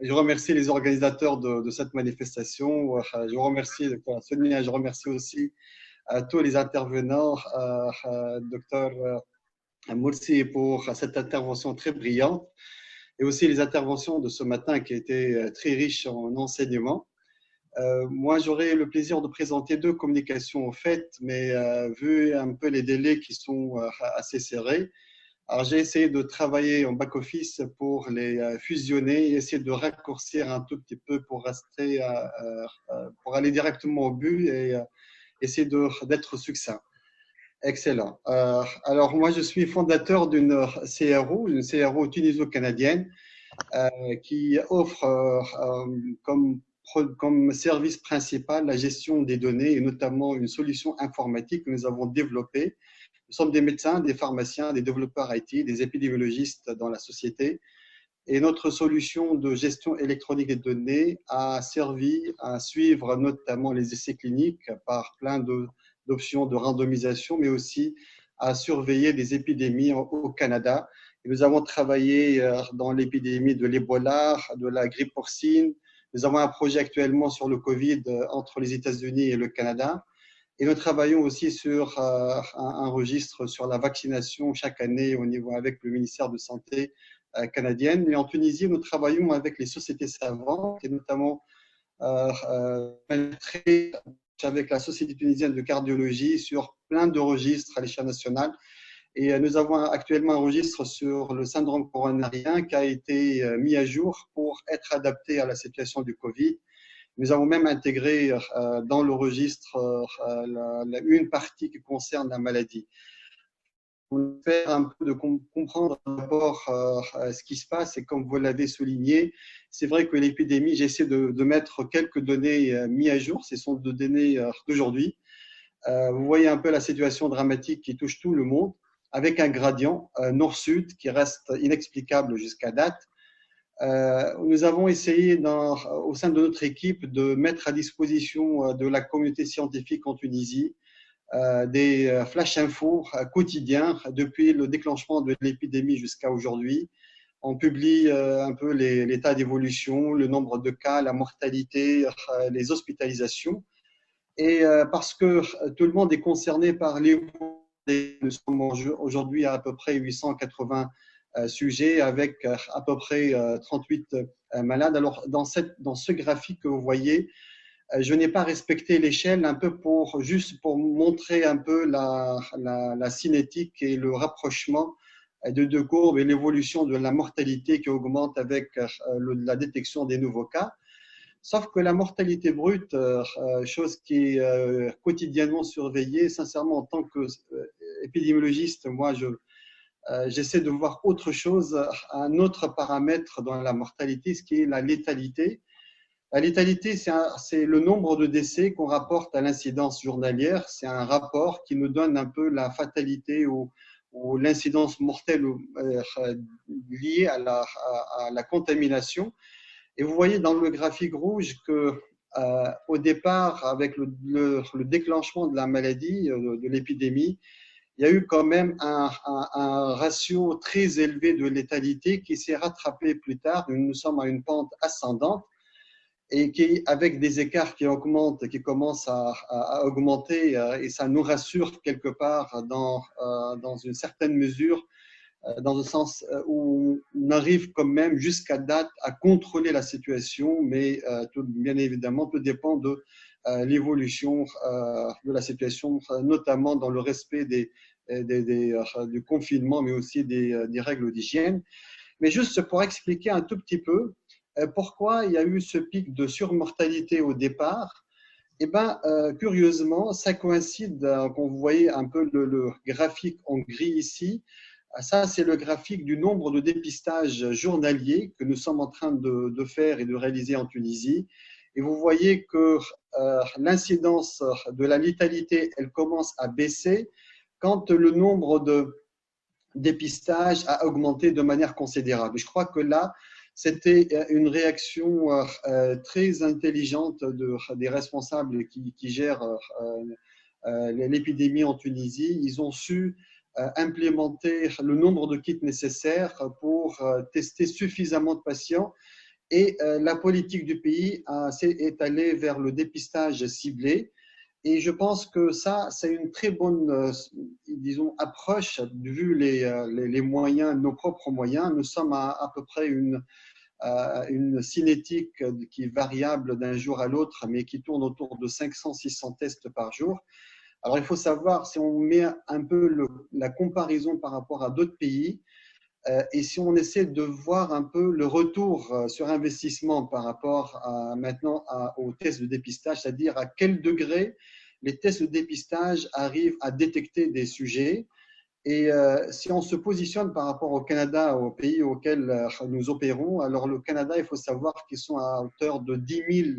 je remercie les organisateurs de cette manifestation. Je vous remercie, Sonia, je remercie aussi tous les intervenants, docteur Moursi, pour cette intervention très brillante et aussi les interventions de ce matin qui étaient très riches en enseignements. Moi, j'aurai le plaisir de présenter deux communications au fait, mais vu un peu les délais qui sont assez serrés, alors j'ai essayé de travailler en back-office pour les fusionner et essayer de raccourcir un tout petit peu pour rester, pour aller directement au but et essayer d'être succinct. Excellent. Alors moi, je suis fondateur d'une CRO tuniso-canadienne qui offre comme service principal la gestion des données et notamment une solution informatique que nous avons développée. Nous sommes des médecins, des pharmaciens, des développeurs IT, des épidémiologistes dans la société. Et notre solution de gestion électronique des données a servi à suivre notamment les essais cliniques par plein d'options de randomisation, mais aussi à surveiller des épidémies au Canada. Et nous avons travaillé dans l'épidémie de l'Ebola, de la grippe porcine. Nous avons un projet actuellement sur le Covid entre les États-Unis et le Canada. Et nous travaillons aussi sur un registre sur la vaccination chaque année au niveau avec le ministère de Santé canadienne. Mais en Tunisie, nous travaillons avec les sociétés savantes et notamment avec la Société tunisienne de cardiologie sur plein de registres à l'échelle nationale. Et nous avons actuellement un registre sur le syndrome coronarien qui a été mis à jour pour être adapté à la situation du Covid. Nous avons même intégré dans le registre une partie qui concerne la maladie. Pour faire un peu de comprendre d'abord ce qui se passe, et comme vous l'avez souligné, c'est vrai que l'épidémie, j'essaie de mettre quelques données mises à jour, ce sont des données d'aujourd'hui. Vous voyez un peu la situation dramatique qui touche tout le monde, avec un gradient nord-sud qui reste inexplicable jusqu'à date. Nous avons essayé au sein de notre équipe de mettre à disposition de la communauté scientifique en Tunisie des flash infos quotidiens depuis le déclenchement de l'épidémie jusqu'à aujourd'hui. On publie un peu l'état d'évolution, le nombre de cas, la mortalité, les hospitalisations. Et parce que tout le monde est concerné par l'évolution, nous sommes aujourd'hui à peu près 880 sujets avec à peu près 38 malades. Alors, dans ce graphique que vous voyez, je n'ai pas respecté l'échelle un peu juste pour montrer un peu la cinétique et le rapprochement de deux courbes et l'évolution de la mortalité qui augmente avec la détection des nouveaux cas. Sauf que la mortalité brute, chose qui est quotidiennement surveillée, sincèrement, en tant qu'épidémiologiste, moi, j'essaie de voir autre chose, un autre paramètre dans la mortalité, ce qui est la létalité. La létalité, c'est le nombre de décès qu'on rapporte à l'incidence journalière. C'est un rapport qui nous donne un peu la fatalité ou l'incidence mortelle liée à la contamination. Et vous voyez dans le graphique rouge que au départ, avec le déclenchement de la maladie, de l'épidémie, il y a eu quand même un ratio très élevé de létalité qui s'est rattrapé plus tard. Nous sommes à une pente ascendante et qui, avec des écarts qui augmentent, qui commencent à augmenter, et ça nous rassure quelque part dans une certaine mesure, dans le sens où on arrive quand même jusqu'à date à contrôler la situation, mais bien évidemment, tout dépend de l'évolution de la situation, notamment dans le respect du confinement, mais aussi des règles d'hygiène. Mais juste pour expliquer un tout petit peu pourquoi il y a eu ce pic de surmortalité au départ. Eh bien, curieusement, ça coïncide, quand vous voyez un peu le graphique en gris ici, ça c'est le graphique du nombre de dépistages journaliers que nous sommes en train de faire et de réaliser en Tunisie. Et vous voyez que l'incidence de la létalité, elle commence à baisser quand le nombre de dépistages a augmenté de manière considérable. Je crois que là, c'était une réaction très intelligente des responsables qui gèrent l'épidémie en Tunisie. Ils ont su implémenter le nombre de kits nécessaires pour tester suffisamment de patients Et la politique du pays est allée vers le dépistage ciblé. Et je pense que ça, c'est une très bonne, disons, approche, vu les moyens, nos propres moyens. Nous sommes à peu près une cinétique qui est variable d'un jour à l'autre, mais qui tourne autour de 500-600 tests par jour. Alors, il faut savoir, si on met un peu la comparaison par rapport à d'autres pays, et si on essaie de voir un peu le retour sur investissement par rapport maintenant aux tests de dépistage, c'est-à-dire à quel degré les tests de dépistage arrivent à détecter des sujets. Et si on se positionne par rapport au Canada, au pays auquel nous opérons, alors le Canada, il faut savoir qu'ils sont à hauteur de 10 000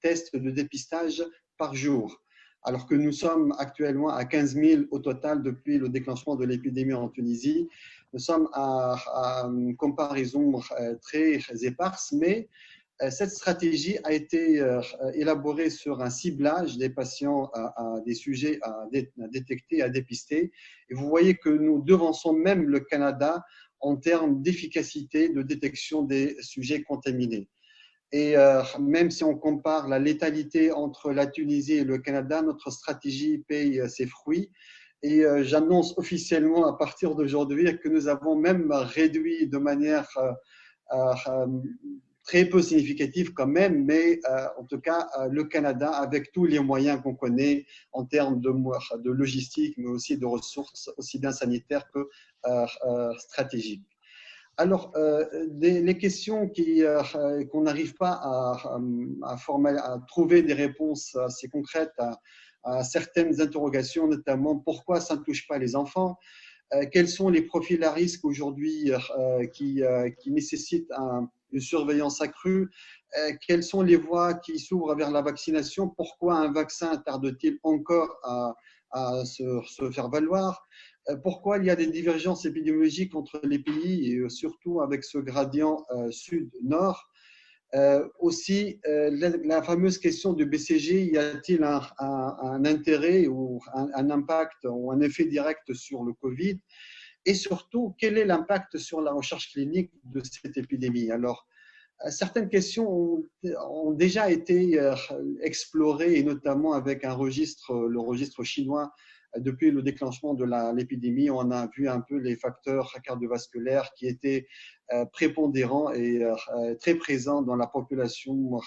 tests de dépistage par jour, alors que nous sommes actuellement à 15 000 au total depuis le déclenchement de l'épidémie en Tunisie. Nous sommes à une comparaison très éparse, mais cette stratégie a été élaborée sur un ciblage des patients à des sujets à détecter, à dépister. Et vous voyez que nous devançons même le Canada en termes d'efficacité de détection des sujets contaminés. Et même si on compare la létalité entre la Tunisie et le Canada, notre stratégie paye ses fruits. Et j'annonce officiellement à partir d'aujourd'hui que nous avons même réduit de manière très peu significative quand même, mais en tout cas, le Canada, avec tous les moyens qu'on connaît en termes de logistique, mais aussi de ressources, aussi bien sanitaires que stratégiques. Alors, les questions qu'on n'arrive pas à trouver des réponses assez concrètes à certaines interrogations, notamment pourquoi ça ne touche pas les enfants, quels sont les profils à risque aujourd'hui qui nécessitent une surveillance accrue, quelles sont les voies qui s'ouvrent vers la vaccination, pourquoi un vaccin tarde-t-il encore à se faire valoir, pourquoi il y a des divergences épidémiologiques entre les pays et surtout avec ce gradient sud-nord. Aussi, la fameuse question du BCG, y a-t-il un intérêt ou un impact ou un effet direct sur le Covid? Et surtout, quel est l'impact sur la recherche clinique de cette épidémie? Alors, certaines questions ont déjà été explorées, et notamment avec le registre chinois. Depuis le déclenchement de l'épidémie, on a vu un peu les facteurs cardiovasculaires qui étaient prépondérants et très présents dans la population,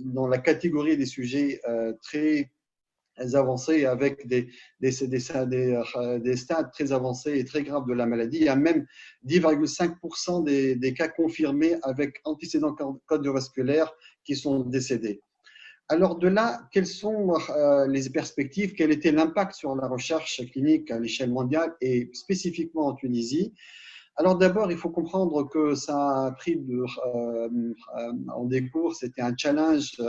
dans la catégorie des sujets très avancés avec des stades très avancés et très graves de la maladie. Il y a même 10,5% des cas confirmés avec antécédents cardiovasculaires qui sont décédés. Alors de là, quelles sont les perspectives? Quel était l'impact sur la recherche clinique à l'échelle mondiale et spécifiquement en Tunisie? Alors d'abord, il faut comprendre que ça a pris en décours, c'était un challenge,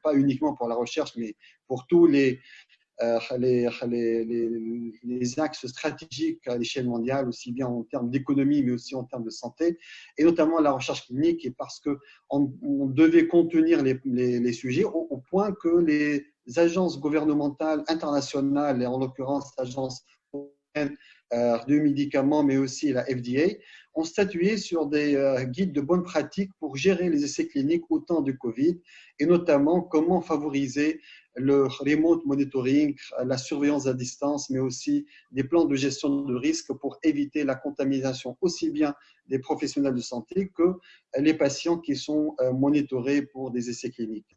pas uniquement pour la recherche, mais pour tous les axes stratégiques à l'échelle mondiale, aussi bien en termes d'économie, mais aussi en termes de santé, et notamment la recherche clinique, et parce qu'on devait contenir les sujets au point que les agences gouvernementales internationales, et en l'occurrence l'agence de médicaments, mais aussi la FDA, ont statué sur des guides de bonne pratique pour gérer les essais cliniques au temps du Covid, et notamment comment favoriser le remote monitoring, la surveillance à distance, mais aussi des plans de gestion de risque pour éviter la contamination aussi bien des professionnels de santé que les patients qui sont monitorés pour des essais cliniques.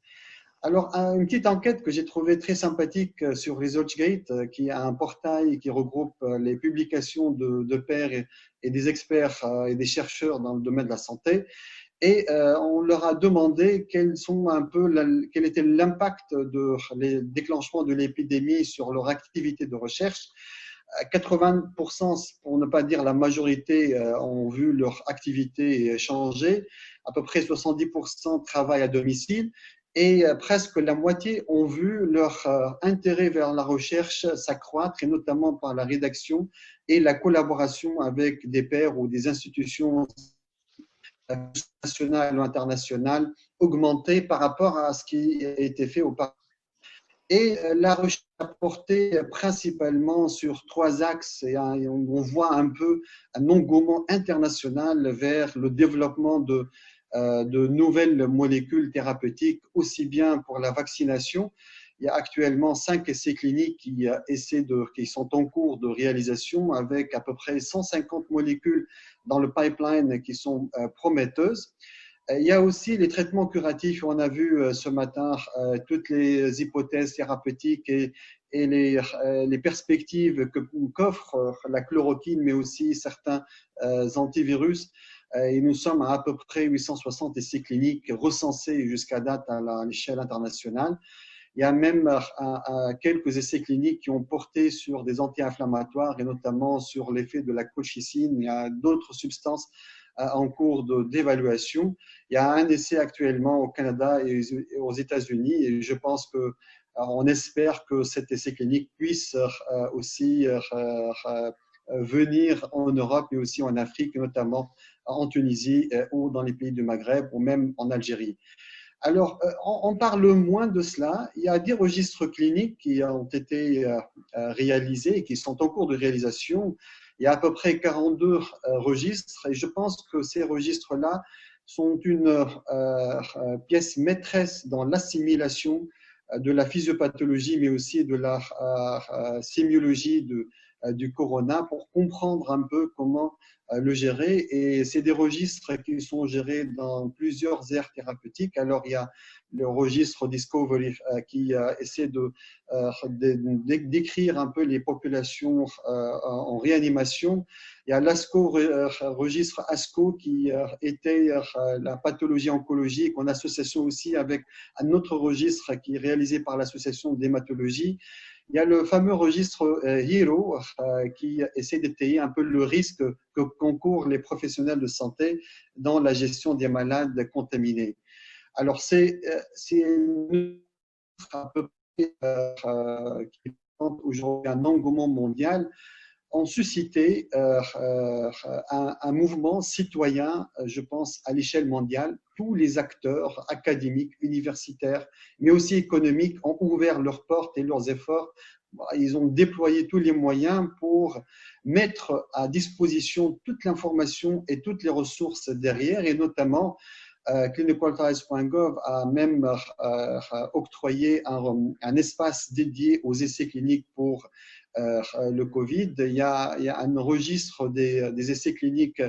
Alors, une petite enquête que j'ai trouvée très sympathique sur ResearchGate, qui est un portail qui regroupe les publications de pairs et des experts et des chercheurs dans le domaine de la santé. Et on leur a demandé quel était l'impact les déclenchements de l'épidémie sur leur activité de recherche. 80%, pour ne pas dire la majorité, ont vu leur activité changer. À peu près 70% travaillent à domicile. Et presque la moitié ont vu leur intérêt vers la recherche s'accroître, et notamment par la rédaction et la collaboration avec des pairs ou des institutions nationales ou internationales augmentées par rapport à ce qui a été fait auparavant. Et la recherche a porté principalement sur trois axes, et on voit un peu un engouement international vers le développement de nouvelles molécules thérapeutiques, aussi bien pour la vaccination. Il y a actuellement 5 essais cliniques qui sont en cours de réalisation avec à peu près 150 molécules dans le pipeline qui sont prometteuses. Il y a aussi les traitements curatifs. On a vu ce matin toutes les hypothèses thérapeutiques et les perspectives qu'offre la chloroquine, mais aussi certains antivirus. Et nous sommes à peu près 860 essais cliniques recensés jusqu'à date à l'échelle internationale. Il y a même quelques essais cliniques qui ont porté sur des anti-inflammatoires et notamment sur l'effet de la colchicine. Il y a d'autres substances en cours d'évaluation. Il y a un essai actuellement au Canada et aux États-Unis et je pense que on espère que cet essai clinique puisse aussi venir en Europe et aussi en Afrique, notamment en Tunisie ou dans les pays du Maghreb ou même en Algérie. Alors, on parle moins de cela. Il y a des registres cliniques qui ont été réalisés et qui sont en cours de réalisation. Il y a à peu près 42 registres et je pense que ces registres-là sont une pièce maîtresse dans l'assimilation de la physiopathologie, mais aussi de la sémiologie du corona pour comprendre un peu comment le gérer. Et c'est des registres qui sont gérés dans plusieurs aires thérapeutiques. Alors, il y a le registre Discovery qui essaie d'écrire un peu les populations en réanimation. Il y a l'ASCO, registre ASCO qui était la pathologie oncologique en association aussi avec un autre registre qui est réalisé par l'association d'hématologie. Il y a le fameux registre HERO qui essaie d'étayer un peu le risque que concourent les professionnels de santé dans la gestion des malades contaminés. Alors, c'est à peu près qui aujourd'hui un engouement mondial ont suscité un mouvement citoyen, je pense, à l'échelle mondiale. Tous les acteurs académiques, universitaires, mais aussi économiques ont ouvert leurs portes et leurs efforts. Ils ont déployé tous les moyens pour mettre à disposition toute l'information et toutes les ressources derrière, et notamment clinicaltrials.gov a même octroyé un espace dédié aux essais cliniques pour le Covid. Il y a un registre des essais cliniques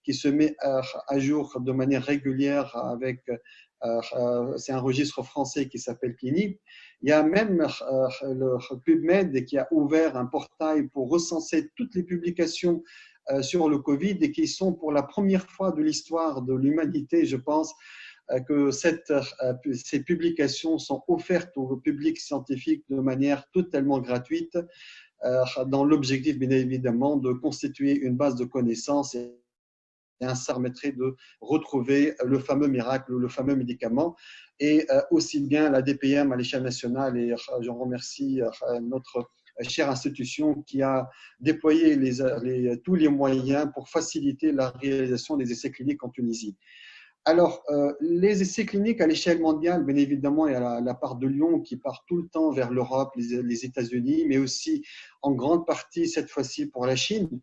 qui se met à jour de manière régulière avec, c'est un registre français qui s'appelle Clinique. Il y a même le PubMed qui a ouvert un portail pour recenser toutes les publications sur le Covid et qui sont pour la première fois de l'histoire de l'humanité, je pense, que ces publications sont offertes au public scientifique de manière totalement gratuite, dans l'objectif, bien évidemment, de constituer une base de connaissances et ça permettrait de retrouver le fameux miracle, le fameux médicament. Et aussi bien la DPM à l'échelle nationale, et je remercie notre chère institution qui a déployé tous les moyens pour faciliter la réalisation des essais cliniques en Tunisie. Alors, les essais cliniques à l'échelle mondiale, bien évidemment, il y a la part de Lyon qui part tout le temps vers l'Europe, les États-Unis, mais aussi en grande partie, cette fois-ci, pour la Chine.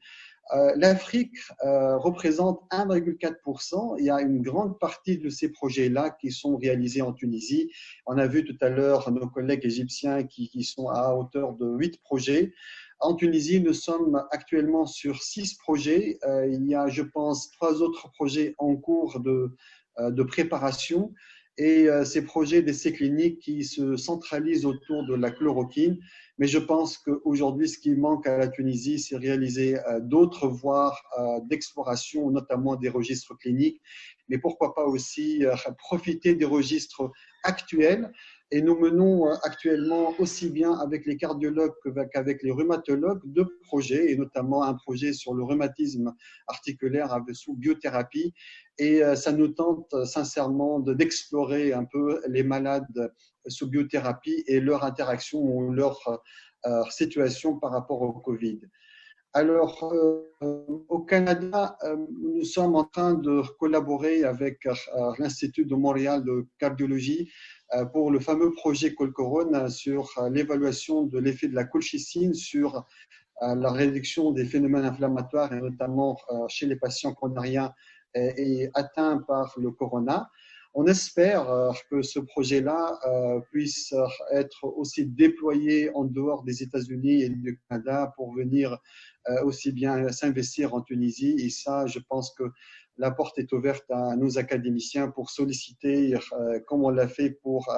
L'Afrique représente 1,4%. Il y a une grande partie de ces projets-là qui sont réalisés en Tunisie. On a vu tout à l'heure nos collègues égyptiens qui sont à hauteur de 8 projets. En Tunisie, nous sommes actuellement sur 6 projets. Il y a, je pense, 3 autres projets en cours de préparation. Et ces projets d'essais cliniques qui se centralisent autour de la chloroquine. Mais je pense qu'aujourd'hui, ce qui manque à la Tunisie, c'est réaliser d'autres voies d'exploration, notamment des registres cliniques, mais pourquoi pas aussi profiter des registres actuels. Et nous menons actuellement aussi bien avec les cardiologues qu'avec les rhumatologues deux projets, et notamment un projet sur le rhumatisme articulaire sous biothérapie. Et ça nous tente sincèrement d'explorer un peu les malades sous biothérapie et leur interaction ou leur situation par rapport au Covid. Alors, au Canada, nous sommes en train de collaborer avec l'Institut de Montréal de cardiologie pour le fameux projet Colcoron sur l'évaluation de l'effet de la colchicine sur la réduction des phénomènes inflammatoires et notamment chez les patients coronariens est atteint par le corona. On espère que ce projet-là puisse être aussi déployé en dehors des États-Unis et du Canada pour venir aussi bien s'investir en Tunisie. Et ça, je pense que la porte est ouverte à nos académiciens pour solliciter, comme on l'a fait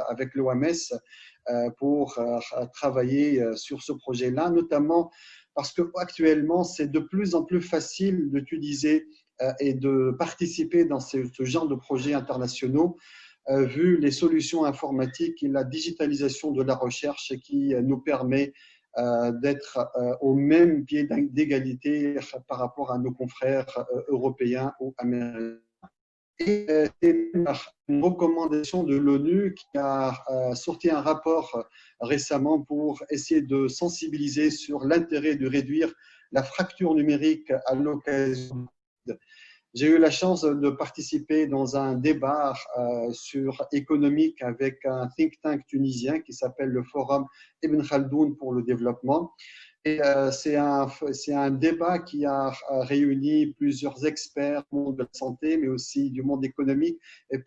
avec l'OMS, pour travailler sur ce projet-là, notamment parce qu'actuellement, c'est de plus en plus facile d'utiliser et de participer dans ce genre de projets internationaux, vu les solutions informatiques et la digitalisation de la recherche qui nous permet d'être au même pied d'égalité par rapport à nos confrères européens ou américains. Et c'est une recommandation de l'ONU qui a sorti un rapport récemment pour essayer de sensibiliser sur l'intérêt de réduire la fracture numérique à l'occasion. J'ai eu la chance de participer dans un débat économique avec un think tank tunisien qui s'appelle le Forum Ibn Khaldoun pour le développement. Et c'est un débat qui a réuni plusieurs experts du monde de la santé, mais aussi du monde économique et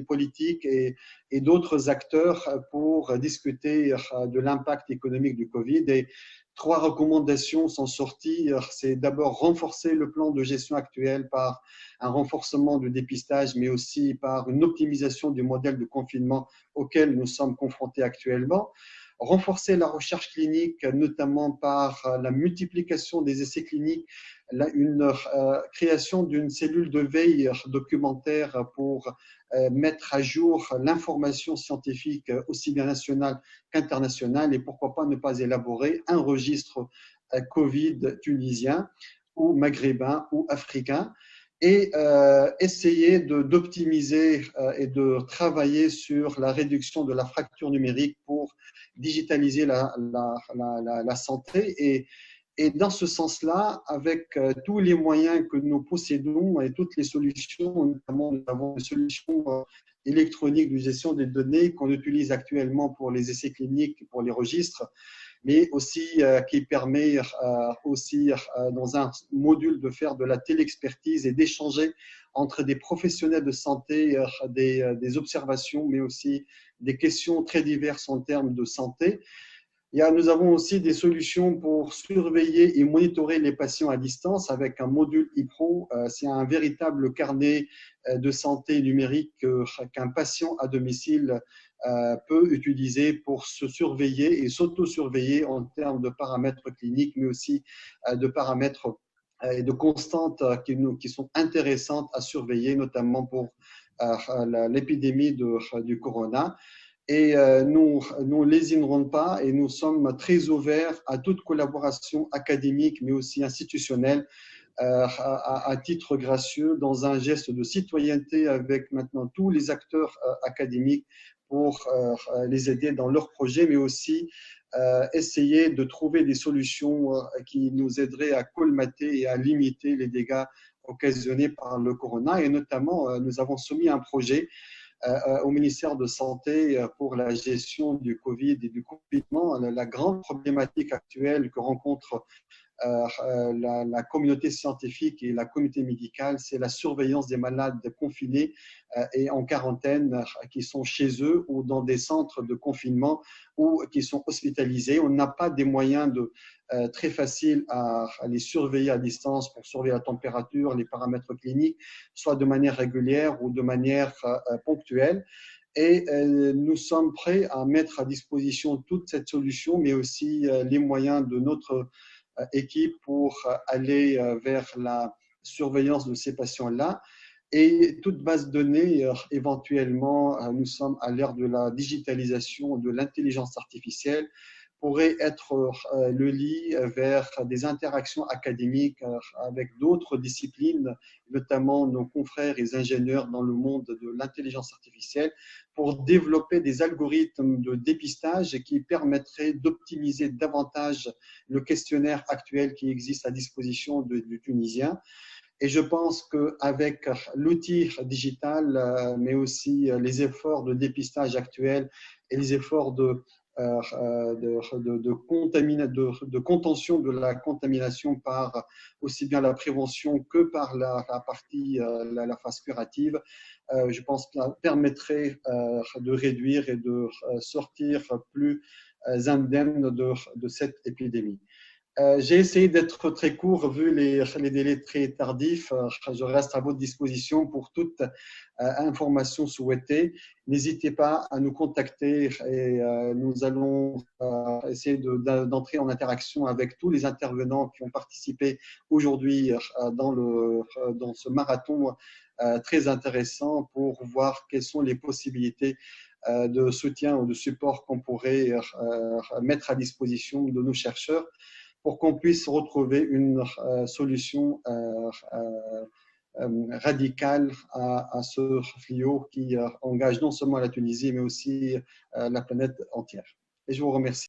politique et d'autres acteurs pour discuter de l'impact économique du Covid. Et 3 recommandations sont sorties. C'est d'abord renforcer le plan de gestion actuel par un renforcement du dépistage, mais aussi par une optimisation du modèle de confinement auquel nous sommes confrontés actuellement. Renforcer la recherche clinique, notamment par la multiplication des essais cliniques, une création d'une cellule de veille documentaire pour mettre à jour l'information scientifique aussi bien nationale qu'internationale, et pourquoi pas ne pas élaborer un registre Covid tunisien ou maghrébin ou africain, et essayer d'optimiser et de travailler sur la réduction de la fracture numérique pour digitaliser la santé. Et dans ce sens-là, avec tous les moyens que nous possédons et toutes les solutions, notamment nous avons des solutions électroniques de gestion des données qu'on utilise actuellement pour les essais cliniques, pour les registres, mais aussi qui permet aussi dans un module de faire de la téléexpertise et d'échanger entre des professionnels de santé des observations, mais aussi des questions très diverses en termes de santé. Nous avons aussi des solutions pour surveiller et monitorer les patients à distance avec un module ePro. C'est un véritable carnet de santé numérique qu'un patient à domicile peut utiliser pour se surveiller et s'auto-surveiller en termes de paramètres cliniques, mais aussi de paramètres et de constantes qui sont intéressantes à surveiller, notamment pour l'épidémie du corona. Et nous ne lésinerons pas et nous sommes très ouverts à toute collaboration académique, mais aussi institutionnelle, à titre gracieux, dans un geste de citoyenneté avec maintenant tous les acteurs académiques pour les aider dans leurs projets, mais aussi essayer de trouver des solutions qui nous aideraient à colmater et à limiter les dégâts occasionnés par le corona. Et notamment, nous avons soumis un projet au ministère de Santé pour la gestion du Covid et du confinement. La grande problématique actuelle que rencontre la communauté scientifique et la communauté médicale, c'est la surveillance des malades confinés et en quarantaine qui sont chez eux ou dans des centres de confinement ou qui sont hospitalisés. On n'a pas des moyens très faciles à les surveiller à distance pour surveiller la température, les paramètres cliniques, soit de manière régulière ou de manière ponctuelle. Et nous sommes prêts à mettre à disposition toute cette solution, mais aussi les moyens de notre équipe pour aller vers la surveillance de ces patients-là. Et toute base de données, éventuellement, nous sommes à l'ère de la digitalisation, de l'intelligence artificielle, pourrait être le lit vers des interactions académiques avec d'autres disciplines, notamment nos confrères et ingénieurs dans le monde de l'intelligence artificielle, pour développer des algorithmes de dépistage qui permettraient d'optimiser davantage le questionnaire actuel qui existe à disposition du Tunisien. Et je pense qu'avec l'outil digital, mais aussi les efforts de dépistage actuels et les efforts de de contention de la contamination par aussi bien la prévention que par la partie, la phase curative, je pense que ça permettrait de réduire et de sortir plus indemne de cette épidémie. J'ai essayé d'être très court vu les délais très tardifs. Je reste à votre disposition pour toute information souhaitée. N'hésitez pas à nous contacter et nous allons essayer d'entrer en interaction avec tous les intervenants qui ont participé aujourd'hui dans ce marathon très intéressant pour voir quelles sont les possibilités de soutien ou de support qu'on pourrait mettre à disposition de nos chercheurs pour qu'on puisse retrouver une solution radicale à ce fléau qui engage non seulement la Tunisie, mais aussi la planète entière. Et je vous remercie.